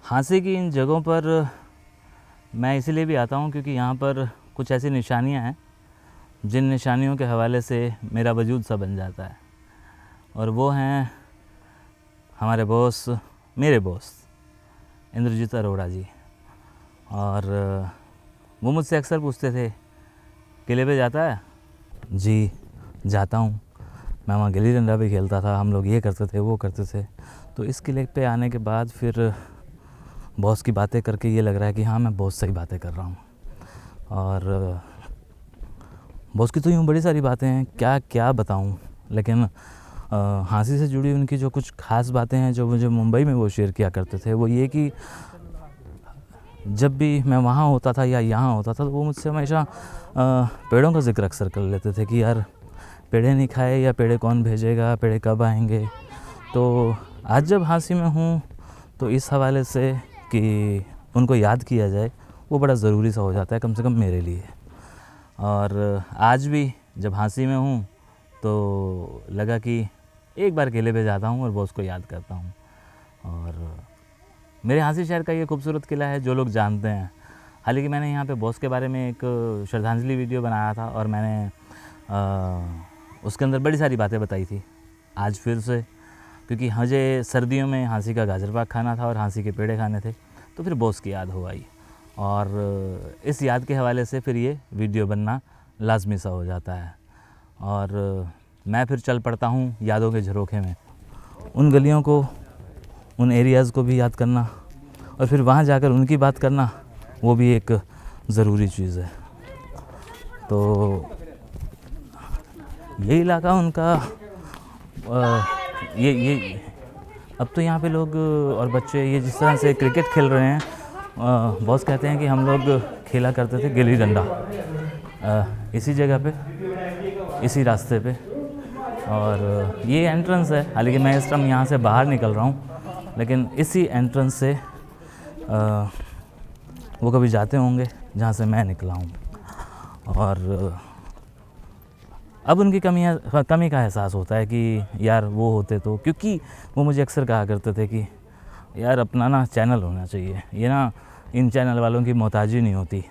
हाँसी की इन जगहों पर मैं इसीलिए भी आता हूँ क्योंकि यहाँ पर कुछ ऐसी निशानियाँ हैं जिन निशानियों के हवाले से मेरा वजूद सा बन जाता है, और वो हैं हमारे बॉस, मेरे बॉस इंद्रजीत अरोड़ा जी। और वो मुझसे अक्सर पूछते थे, किले पे जाता है? जी जाता हूँ, मैं वहाँ गिल्ली डंडा भी खेलता था, हम लोग ये करते थे वो करते थे। तो इस किले पे आने के बाद फिर बॉस की बातें करके ये लग रहा है कि हाँ मैं बहुत सही बातें कर रहा हूँ। और बॉस की तो यूँ बड़ी सारी बातें हैं, क्या क्या बताऊँ, लेकिन हाँसी से जुड़ी उनकी जो कुछ ख़ास बातें हैं जो मुझे मुंबई में वो शेयर किया करते थे, वो ये कि जब भी मैं वहाँ होता था या यहाँ होता था तो वो मुझसे हमेशा पेड़ों का जिक्र अक्सर कर लेते थे कि यार पेड़े नहीं खाए या पेड़े कौन भेजेगा, पेड़े कब आएंगे। तो आज जब हाँसी में हूँ तो इस हवाले से कि उनको याद किया जाए वो बड़ा ज़रूरी सा हो जाता है, कम से कम मेरे लिए। और आज भी जब हाँसी में हूँ तो लगा कि एक बार किले पे जाता हूँ और बॉस को याद करता हूँ। और मेरे हाँसी शहर का ये खूबसूरत किला है जो लोग जानते हैं। हालांकि मैंने यहाँ पे बॉस के बारे में एक श्रद्धांजलि वीडियो बनाया था और मैंने उसके अंदर बड़ी सारी बातें बताई थी। आज फिर से, क्योंकि मुझे सर्दियों में हाँसी का गाजर पाक खाना था और हाँसी के पेड़े खाने थे, तो फिर बॉस की याद हो आई और इस याद के हवाले से फिर ये वीडियो बनना लाजमी सा हो जाता है। और मैं फिर चल पड़ता हूँ यादों के झरोखे में, उन गलियों को, उन एरियाज़ को भी याद करना और फिर वहाँ जाकर उनकी बात करना, वो भी एक ज़रूरी चीज़ है। तो ये इलाका उनका ये अब तो यहाँ पे लोग और बच्चे ये जिस तरह से क्रिकेट खेल रहे हैं, बॉस कहते हैं कि हम लोग खेला करते थे गिल्ली डंडा इसी जगह पे, इसी रास्ते पे। और ये एंट्रेंस है, हालांकि मैं इस टाइम यहाँ से बाहर निकल रहा हूँ, लेकिन इसी एंट्रेंस से वो कभी जाते होंगे जहाँ से मैं निकला हूँ। और अब उनकी कमी का एहसास होता है कि यार वो होते तो, क्योंकि वो मुझे अक्सर कहा करते थे कि यार अपना ना चैनल होना चाहिए, ये ना इन चैनल वालों की मोहताजी नहीं होती।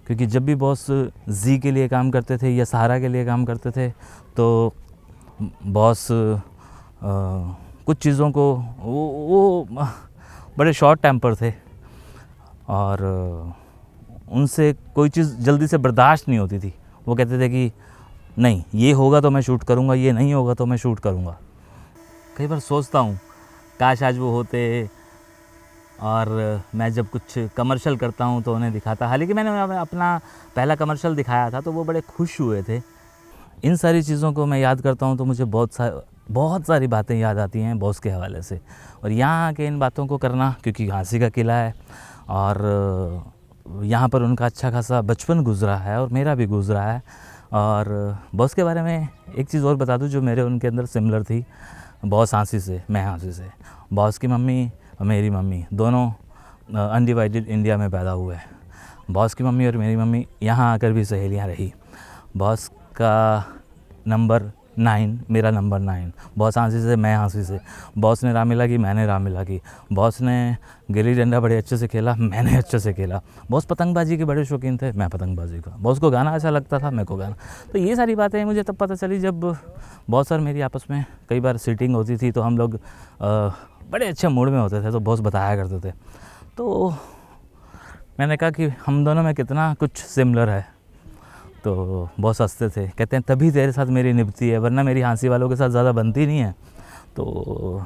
क्योंकि जब भी बॉस जी के लिए काम करते थे या सहारा के लिए काम करते थे तो बॉस कुछ चीज़ों को वो बड़े शॉर्ट टेम्पर थे और उनसे कोई चीज़ जल्दी से बर्दाश्त नहीं होती थी। वो कहते थे कि नहीं ये होगा तो मैं शूट करूँगा, ये नहीं होगा तो मैं शूट करूँगा। कई बार सोचता हूँ काश आज वो होते और मैं जब कुछ कमर्शियल करता हूँ तो उन्हें दिखाता। हालांकि मैंने अपना पहला कमर्शियल दिखाया था तो वो बड़े खुश हुए थे। इन सारी चीज़ों को मैं याद करता हूँ तो मुझे बहुत सारी बातें याद आती हैं बॉस के हवाले से। और यहाँ आके इन बातों को करना, क्योंकि हाँसी का किला है और यहाँ पर उनका अच्छा खासा बचपन गुजरा है और मेरा भी गुजरा है। और बॉस के बारे में एक चीज़ और बता दूँ जो मेरे उनके अंदर सिमिलर थी। बॉस हाँसी से, मैं हाँसी से। बॉस की मम्मी और मेरी मम्मी दोनों अनडिवाइडेड इंडिया में पैदा हुए। बॉस की मम्मी और मेरी मम्मी यहाँ आकर भी सहेलियाँ रही। बॉस का नंबर 9, मेरा नंबर 9। बॉस हाँसी से, मैं हाँसी से। बॉस ने रामलीला की, मैंने रामलीला की। बॉस ने गिल्ली डंडा बड़े अच्छे से खेला, मैंने अच्छे से खेला। बॉस पतंगबाजी के बड़े शौकीन थे, मैं पतंगबाजी का। बॉस को गाना अच्छा लगता था, मेरे को गाना। तो ये सारी बातें मुझे तब पता चली जब बॉस और मेरी आपस में कई बार सीटिंग होती थी तो हम लोग बड़े अच्छे मूड में होते थे तो बॉस बताया करते थे। तो मैंने कहा कि हम दोनों में कितना कुछ सिमिलर है। तो बॉस हंसते थे, कहते हैं तभी तेरे साथ मेरी निभती है, वरना मेरी हाँसी वालों के साथ ज़्यादा बनती नहीं है। तो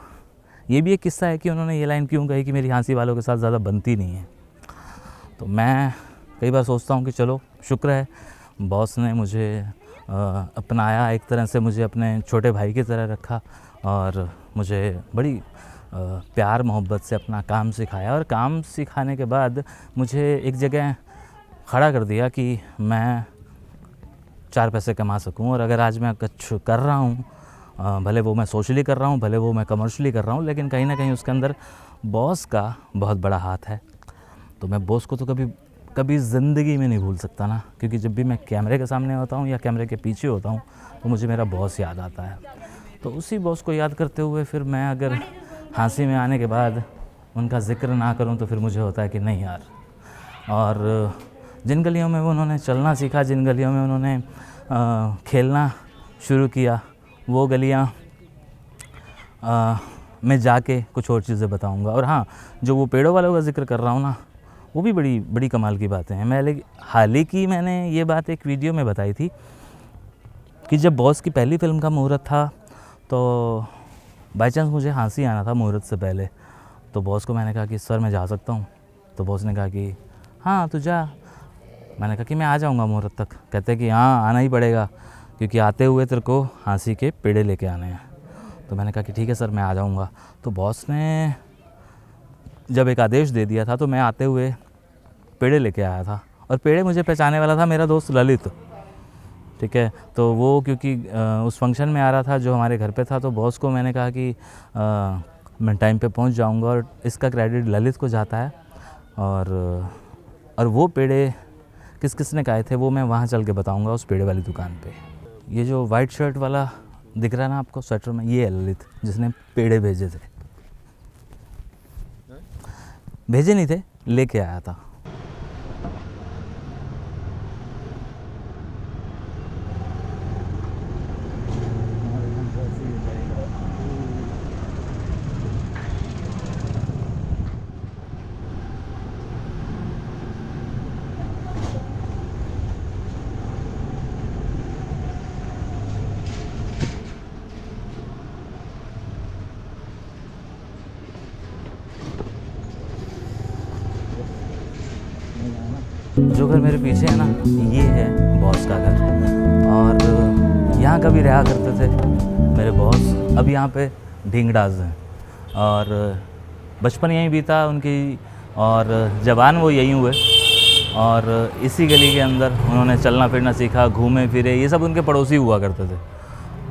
ये भी एक किस्सा है कि उन्होंने ये लाइन क्यों कही कि मेरी हाँसी वालों के साथ ज़्यादा बनती नहीं है। तो मैं कई बार सोचता हूँ कि चलो शुक्र है बॉस ने मुझे अपनाया, एक तरह से मुझे अपने छोटे भाई की तरह रखा और मुझे बड़ी प्यार मोहब्बत से अपना काम सिखाया। और काम सिखाने के बाद मुझे एक जगह खड़ा कर दिया कि मैं 4 पैसे कमा सकूं। और अगर आज मैं कुछ कर रहा हूं, भले वो मैं सोशली कर रहा हूं, भले वो मैं कमर्शियली कर रहा हूं, लेकिन कहीं ना कहीं उसके अंदर बॉस का बहुत बड़ा हाथ है। तो मैं बॉस को तो कभी ज़िंदगी में नहीं भूल सकता ना, क्योंकि जब भी मैं कैमरे के सामने होता हूं या कैमरे के पीछे होता हूं तो मुझे मेरा बॉस याद आता है। तो उसी बॉस को याद करते हुए फिर मैं अगर हाँसी में आने के बाद उनका ज़िक्र ना करूं तो फिर मुझे होता है कि नहीं यार। और जिन गलियों में वो उन्होंने चलना सीखा, जिन गलियों में उन्होंने खेलना शुरू किया, वो गलियां मैं जाके कुछ और चीज़ें बताऊंगा। और हाँ, जो वो पेड़ों वालों का ज़िक्र कर रहा हूँ ना, वो भी बड़ी बड़ी कमाल की बातें हैं। हाल ही मैंने ये बात एक वीडियो में बताई थी कि जब बॉस की पहली फ़िल्म का मुहूर्त था तो बाई चांस मुझे हाँसी आना था मुहूर्त से पहले। तो बॉस को मैंने कहा कि सर मैं जा सकता हूँ? तो बॉस ने कहा कि हाँ तू जा। मैंने कहा कि मैं आ जाऊँगा मुहूर्त तक। कहते कि हाँ आना ही पड़ेगा, क्योंकि आते हुए तेरे को हाँसी के पेड़े लेके आने हैं। तो मैंने कहा कि ठीक है सर मैं आ जाऊँगा। तो बॉस ने जब एक आदेश दे दिया था तो मैं आते हुए पेड़े लेके आया था, और पेड़े मुझे पहचाने वाला था मेरा दोस्त ललित, ठीक है। तो वो क्योंकि उस फंक्शन में आ रहा था जो हमारे घर पे था, तो बॉस को मैंने कहा कि मैं टाइम पे पहुंच जाऊंगा, और इसका क्रेडिट ललित को जाता है। और वो पेड़े किस किस ने खाए थे वो मैं वहाँ चल के बताऊंगा उस पेड़े वाली दुकान पे। ये जो वाइट शर्ट वाला दिख रहा है ना आपको स्वेटर में, ये है ललित जिसने पेड़े भेजे थे। भेजे नहीं थे, लेके आया था। जो घर मेरे पीछे है ना, ये है बॉस का घर। और यहाँ कभी रहा करते थे मेरे बॉस। अब यहाँ पे ढींगडाज हैं, और बचपन यहीं बीता उनकी, और जवान वो यहीं हुए। और इसी गली के अंदर उन्होंने चलना फिरना सीखा, घूमे फिरे। ये सब उनके पड़ोसी हुआ करते थे।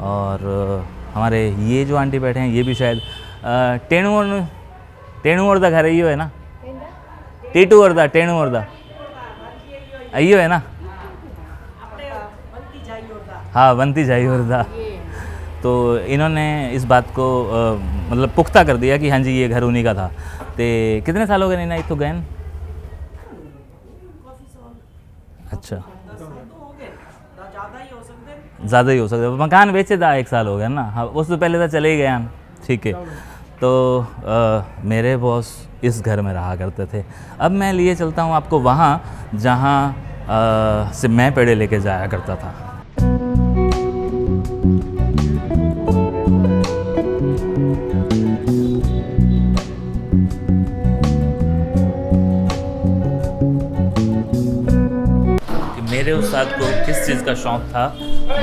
और हमारे ये जो आंटी बैठे हैं, ये भी शायद टेणु वर्दा घर है ना, टीटू वर्दा टेणु वर्दा अयो है ना, हाँ वंती जाई वर्दा। तो इन्होंने इस बात को मतलब पुख्ता कर दिया कि हाँ जी ये घर उन्हीं का था। तो कितने साल हो गए नहीं तो गए? अच्छा, ज़्यादा ही हो सकता है। मकान बेचे था 1 साल हो गया ना। हाँ उससे पहले तो चले ही गए हम, ठीक है। तो मेरे बॉस इस घर में रहा करते थे। अब मैं लिए चलता हूँ आपको वहाँ जहाँ से मैं पेड़े लेके जाया करता था। मेरे उस्ताद को किस चीज़ का शौक़ था,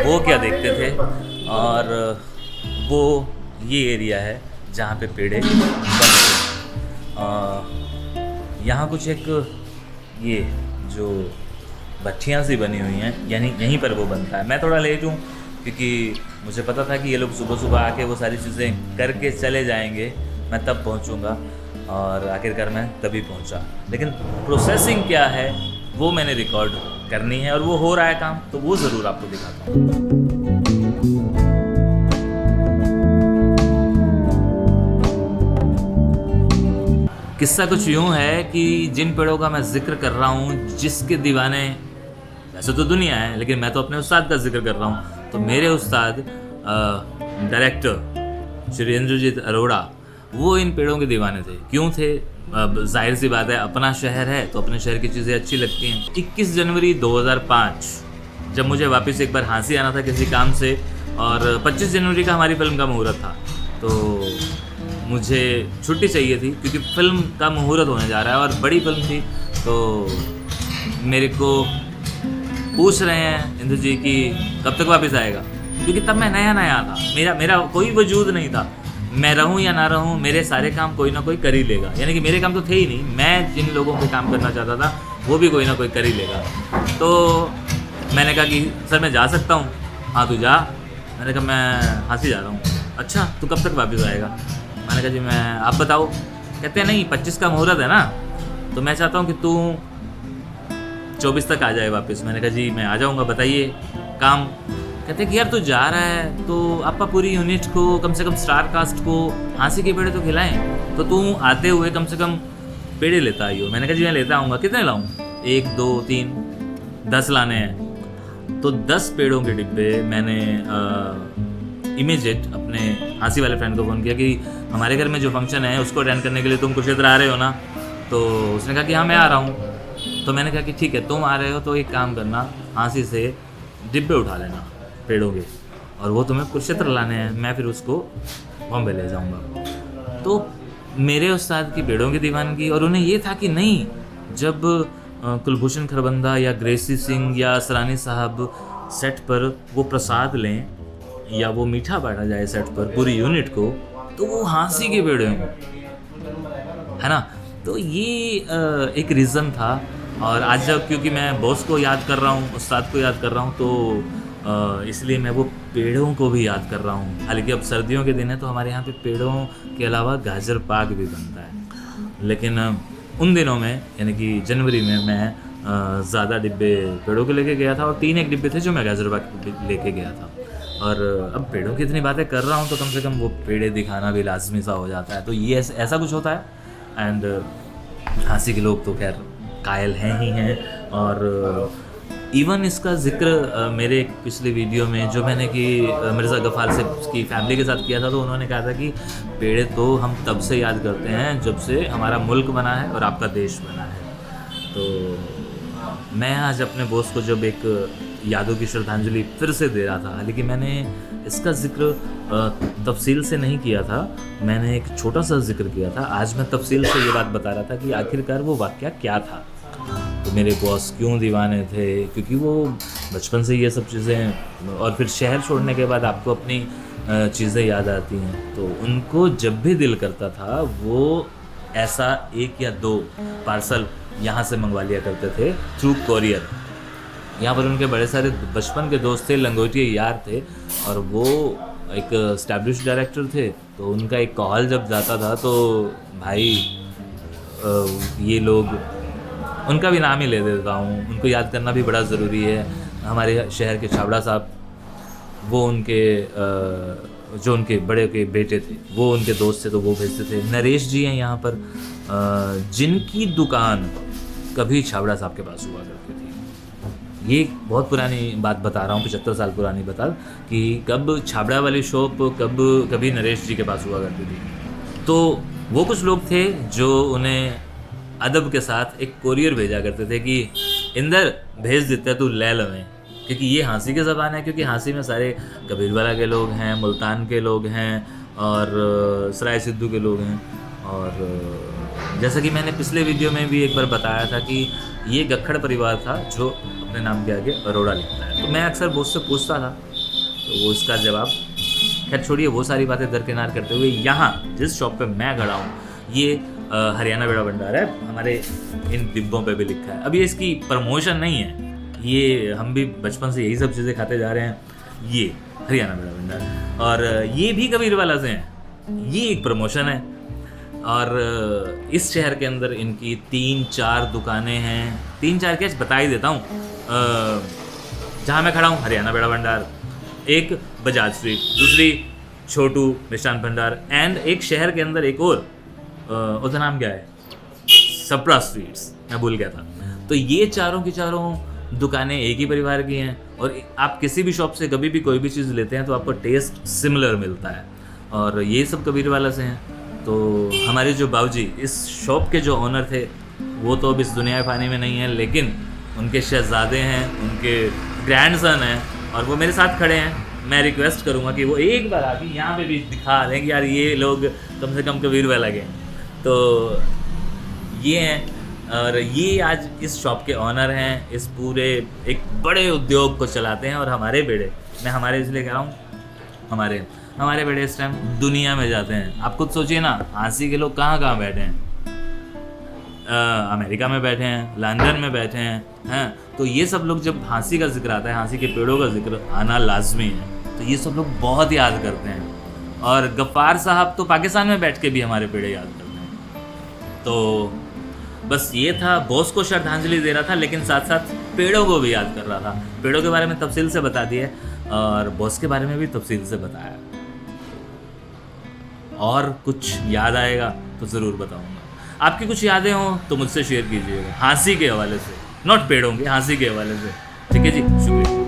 वो क्या देखते थे, और वो ये एरिया है जहाँ पे पेड़े बनते। यहाँ कुछ एक ये जो भट्ठियाँ सी बनी हुई हैं, यानी यहीं पर वो बनता है। मैं थोड़ा लेट हूँ क्योंकि मुझे पता था कि ये लोग सुबह सुबह आके वो सारी चीज़ें करके चले जाएंगे, मैं तब पहुँचूँगा, और आखिरकार मैं तभी पहुँचा। लेकिन प्रोसेसिंग क्या है वो मैंने रिकॉर्ड करनी है, और वो हो रहा है काम, तो वो ज़रूर आपको दिखाता हूँ। किस्सा कुछ यूँ है कि जिन पेड़ों का मैं जिक्र कर रहा हूँ, जिसके दीवाने वैसे तो दुनिया है, लेकिन मैं तो अपने उस्ताद का जिक्र कर रहा हूँ। तो मेरे उस्ताद डायरेक्टर श्री इंद्रजीत अरोड़ा, वो इन पेड़ों के दीवाने थे। क्यों थे? जाहिर सी बात है, अपना शहर है तो अपने शहर की चीज़ें अच्छी लगती हैं। 21 जनवरी 2005 जब मुझे वापस एक बार हाँसी आना था किसी काम से, और 25 जनवरी का हमारी फिल्म का मुहूर्त था, तो मुझे छुट्टी चाहिए थी क्योंकि फ़िल्म का मुहूर्त होने जा रहा है और बड़ी फिल्म थी। तो मेरे को पूछ रहे हैं इंद्र जी कि कब तक वापस आएगा, क्योंकि तब मैं नया नया था, मेरा कोई वजूद नहीं था। मैं रहूं या ना रहूं, मेरे सारे काम कोई ना कोई कर ही लेगा। यानी कि मेरे काम तो थे ही नहीं, मैं जिन लोगों पे काम करना चाहता था वो भी कोई ना कोई कर ही लेगा। तो मैंने कहा कि सर मैं जा सकता हूँ? हाँ तू जा। मैंने कहा मैं हाँसी जा रहा हूँ। अच्छा तू कब तक वापस आएगा? मैंने कहा जी मैं, आप बताओ। कहते हैं नहीं 25 का मुहूर्त है ना, तो मैं चाहता हूँ कि तू 24 तक आ जाए वापस। मैंने कहा जी मैं आ जाऊँगा, बताइए काम। कहते कि यार तू जा रहा है तो आपका पूरी यूनिट को, कम से कम स्टार कास्ट को हाँसी के पेड़े तो खिलाएं। तो तू आते हुए कम से कम पेड़े लेता आई हो। मैंने कहा जी मैं लेता आऊँगा। कितने लाऊँ? 1 2 3 10 लाने हैं। तो 10 पेड़ों के डिब्बे मैंने इमीडिएट अपने हाँसी वाले फ्रेंड को फ़ोन किया कि हमारे घर में जो फंक्शन है उसको अटेंड करने के लिए तुम कुरुक्षेत्र आ रहे हो ना? तो उसने कहा कि हाँ मैं आ रहा हूँ। तो मैंने कहा कि ठीक है तुम आ रहे हो तो एक काम करना, हाँसी से डिब्बे उठा लेना पेड़ों के, और वो तुम्हें कुरुक्षेत्र लाने हैं, मैं फिर उसको बॉम्बे ले जाऊँगा। तो मेरे उस्ताद की पेड़ों की दीवानगी, और उन्हें ये था कि नहीं, जब कुलभूषण खरबंदा या ग्रेसी सिंह या असरानी साहब सेट पर वो प्रसाद लें या वो मीठा बांटा जाए सेट पर पूरी यूनिट को, तो वो हाँसी के पेड़े हों, है ना। तो ये एक रीज़न था। और आज जब क्योंकि मैं बॉस को याद कर रहा हूँ, उस्ताद को याद कर रहा हूँ, तो इसलिए मैं वो पेड़ों को भी याद कर रहा हूँ। हालांकि अब सर्दियों के दिन है तो हमारे यहाँ पे पेड़ों के अलावा गाजर पाक भी बनता है, लेकिन उन दिनों में यानी कि जनवरी में मैं ज़्यादा डिब्बे पेड़ों के लेके गया था, और 3 डिब्बे थे जो मैं गाजर पाक लेके गया था। और अब पेड़ों की इतनी बातें कर रहा हूँ तो कम से कम वो पेड़े दिखाना भी लाजमी सा हो जाता है। तो ये ऐसा कुछ होता है। एंड हाँसी के लोग तो खैर कायल हैं ही हैं। और इवन इसका जिक्र मेरे एक पिछले वीडियो में जो मैंने कि मिर्ज़ा गफ़ार से उसकी फैमिली के साथ किया था, तो उन्होंने कहा था कि पेड़े तो हम तब से याद करते हैं जब से हमारा मुल्क बना है और आपका देश बना है। तो मैं आज अपने बॉस को जब एक यादों की श्रद्धांजलि फिर से दे रहा था, हालांकि मैंने इसका जिक्र तफसील से नहीं किया था, मैंने एक छोटा सा जिक्र किया था। आज मैं तफसील से ये बात बता रहा था कि आखिरकार वो वाक़या क्या था, तो मेरे बॉस क्यों दीवाने थे, क्योंकि वो बचपन से ये सब चीज़ें, और फिर शहर छोड़ने के बाद आपको अपनी चीज़ें याद आती हैं, तो उनको जब भी दिल करता था वो ऐसा 1 या 2 पार्सल यहाँ से मंगवा लिया करते थे थ्रू कोरियर। यहाँ पर उनके बड़े सारे बचपन के दोस्त थे, लंगोटिया यार थे, और वो एक एस्टैब्लिश्ड डायरेक्टर थे। तो उनका एक कॉल जब जाता था तो भाई ये लोग, उनका भी नाम ही ले देता हूँ, उनको याद करना भी बड़ा ज़रूरी है। हमारे शहर के छाबड़ा साहब, वो उनके जो उनके बड़े के बेटे थे वो उनके दोस्त थे, तो वो भेजते थे। नरेश जी हैं यहाँ पर, जिनकी दुकान कभी छाबड़ा साहब के पास हुआ करती थी। ये बहुत पुरानी बात बता रहा हूँ, 75 साल पुरानी बता, कि कब छाबड़ा वाली शॉप कभी नरेश जी के पास हुआ करती थी। तो वो कुछ लोग थे जो उन्हें अदब के साथ एक कोरियर भेजा करते थे कि इंदर भेज देते तू ले लवें, क्योंकि ये हाँसी की ज़बान है, क्योंकि हाँसी में सारे कबीरवाला के लोग हैं, मुल्तान के लोग हैं, और सराय सिद्धू के लोग हैं। और जैसा कि मैंने पिछले वीडियो में भी एक बार बताया था कि ये गक्खड़ परिवार था जो अपने नाम के आगे अरोड़ा लिखता है। तो मैं अक्सर बॉस से पूछता था, तो वो इसका जवाब, खैर छोड़िए वो सारी बातें दरकिनार करते हुए, यहाँ जिस शॉप पे मैं खड़ा हूँ ये हरियाणा बेड़ा भंडार है, हमारे इन डिब्बों पे भी लिखा है। अब ये इसकी प्रमोशन नहीं है, ये हम भी बचपन से यही सब चीज़ें खाते जा रहे हैं। ये हरियाणा बेड़ा भंडार, और ये भी कबीरवाला से हैं, ये एक प्रमोशन है। और इस शहर के अंदर इनकी 3-4 दुकानें हैं, 3-4 क्या बता ही देता हूँ। जहाँ मैं खड़ा हूँ हरियाणा बेड़ा भंडार, एक बजाज स्वीट, दूसरी छोटू मिष्ठान भंडार, एंड एक शहर के अंदर एक और, उसका नाम क्या है, सप्रा स्वीट्स, मैं भूल गया था। तो ये चारों की चारों दुकानें एक ही परिवार की हैं, और आप किसी भी शॉप से कभी भी कोई भी चीज़ लेते हैं तो आपको टेस्ट सिमिलर मिलता है, और ये सब कबीरवाला से हैं। तो हमारे जो बाबूजी इस शॉप के जो ओनर थे वो तो अब इस दुनिया फ़ानी में नहीं है, लेकिन उनके शहजादे हैं, उनके ग्रैंडसन हैं, और वो मेरे साथ खड़े हैं। मैं रिक्वेस्ट करूँगा कि वो एक बार आके यहाँ पे भी दिखा दें कि यार ये लोग कम से कम कबीरवाला के हैं। तो ये हैं, और ये आज इस शॉप के ऑनर हैं, इस पूरे एक बड़े उद्योग को चलाते हैं। और हमारे बेड़े, मैं हमारे इसलिए कह रहा हूँ, हमारे बेड़े इस टाइम दुनिया में जाते हैं। आप खुद सोचिए ना, हाँसी के लोग कहाँ कहाँ बैठे हैं, अमेरिका में बैठे हैं, लंदन में बैठे हैं। तो ये सब लोग जब हाँसी का जिक्र आता है, हाँसी के पेड़ों का जिक्र आना लाजमी है, तो ये सब लोग बहुत याद करते हैं। और गफ्फार साहब तो पाकिस्तान में बैठ के भी हमारे पेड़े याद करते हैं। तो बस ये था, बॉस को श्रद्धांजलि दे रहा था, लेकिन साथ साथ पेड़ों को भी याद कर रहा था। पेड़ों के बारे में तफसील से बता दिए और बॉस के बारे में भी तफसील से बताया। और कुछ याद आएगा तो ज़रूर बताऊँगा। आपकी कुछ यादें हों तो मुझसे शेयर कीजिएगा, हँसी के हवाले से, नॉट पेड़ों के, हँसी के हवाले से। ठीक है जी, शुक्रिया।